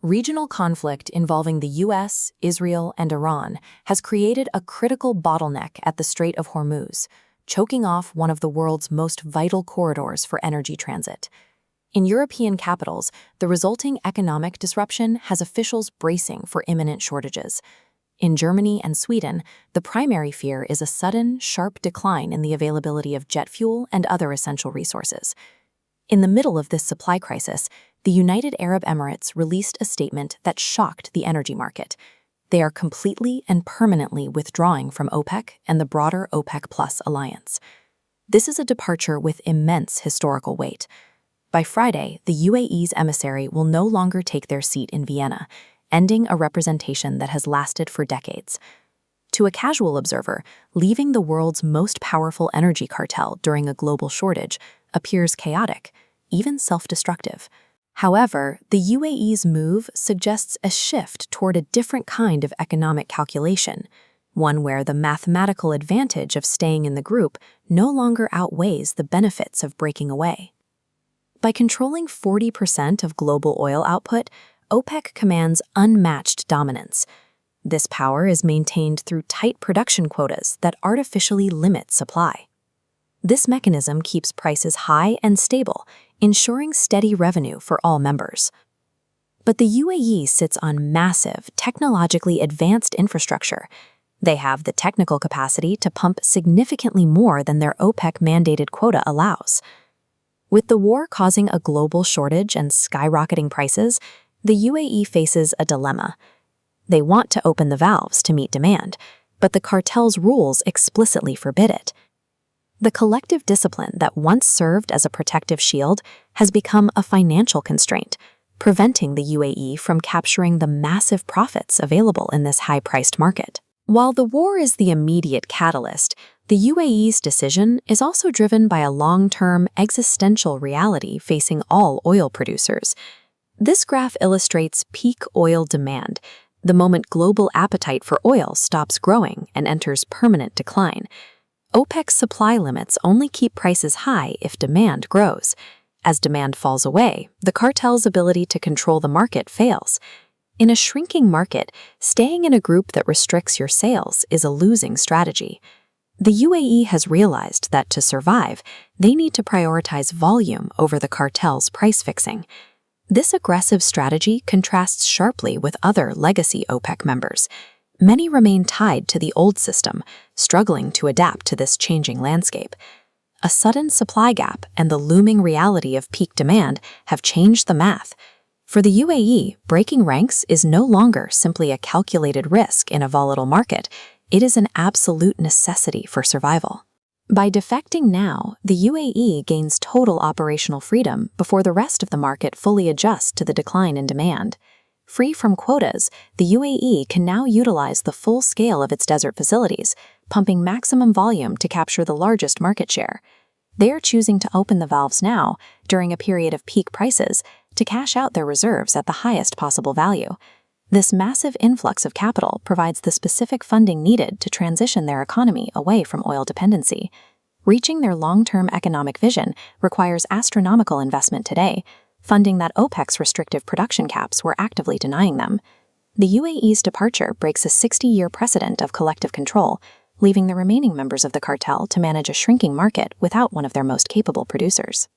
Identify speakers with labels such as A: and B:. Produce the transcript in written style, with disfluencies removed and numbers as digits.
A: Regional conflict involving the US, Israel, and Iran has created a critical bottleneck at the Strait of Hormuz, choking off one of the world's most vital corridors for energy transit. In European capitals, the resulting economic disruption has officials bracing for imminent shortages. In Germany and Sweden, the primary fear is a sudden, sharp decline in the availability of jet fuel and other essential resources. In the middle of this supply crisis, the United Arab Emirates released a statement that shocked the energy market. They are completely and permanently withdrawing from OPEC and the broader OPEC Plus alliance. This is a departure with immense historical weight. By Friday, the UAE's emissary will no longer take their seat in Vienna, ending a representation that has lasted for decades. To a casual observer, leaving the world's most powerful energy cartel during a global shortage appears chaotic, even self-destructive. However, the UAE's move suggests a shift toward a different kind of economic calculation, one where the mathematical advantage of staying in the group no longer outweighs the benefits of breaking away. By controlling 40% of global oil output, OPEC commands unmatched dominance. This power is maintained through tight production quotas that artificially limit supply. This mechanism keeps prices high and stable, ensuring steady revenue for all members. But the UAE sits on massive, technologically advanced infrastructure. They have the technical capacity to pump significantly more than their OPEC-mandated quota allows. With the war causing a global shortage and skyrocketing prices, the UAE faces a dilemma. They want to open the valves to meet demand, but the cartel's rules explicitly forbid it. The collective discipline that once served as a protective shield has become a financial constraint, preventing the UAE from capturing the massive profits available in this high-priced market. While the war is the immediate catalyst, the UAE's decision is also driven by a long-term existential reality facing all oil producers. This graph illustrates peak oil demand, the moment global appetite for oil stops growing and enters permanent decline. OPEC's supply limits only keep prices high if demand grows. As demand falls away, the cartel's ability to control the market fails. In a shrinking market, staying in a group that restricts your sales is a losing strategy. The UAE has realized that to survive, they need to prioritize volume over the cartel's price fixing. This aggressive strategy contrasts sharply with other legacy OPEC members. Many remain tied to the old system, struggling to adapt to this changing landscape. A sudden supply gap and the looming reality of peak demand have changed the math. For the UAE, breaking ranks is no longer simply a calculated risk in a volatile market. It is an absolute necessity for survival. By defecting now, the UAE gains total operational freedom before the rest of the market fully adjusts to the decline in demand. Free from quotas, the UAE can now utilize the full scale of its desert facilities, pumping maximum volume to capture the largest market share. They are choosing to open the valves now, during a period of peak prices, to cash out their reserves at the highest possible value. This massive influx of capital provides the specific funding needed to transition their economy away from oil dependency. Reaching their long-term economic vision requires astronomical investment today, funding that OPEC's restrictive production caps were actively denying them. The UAE's departure breaks a 60-year precedent of collective control, leaving the remaining members of the cartel to manage a shrinking market without one of their most capable producers.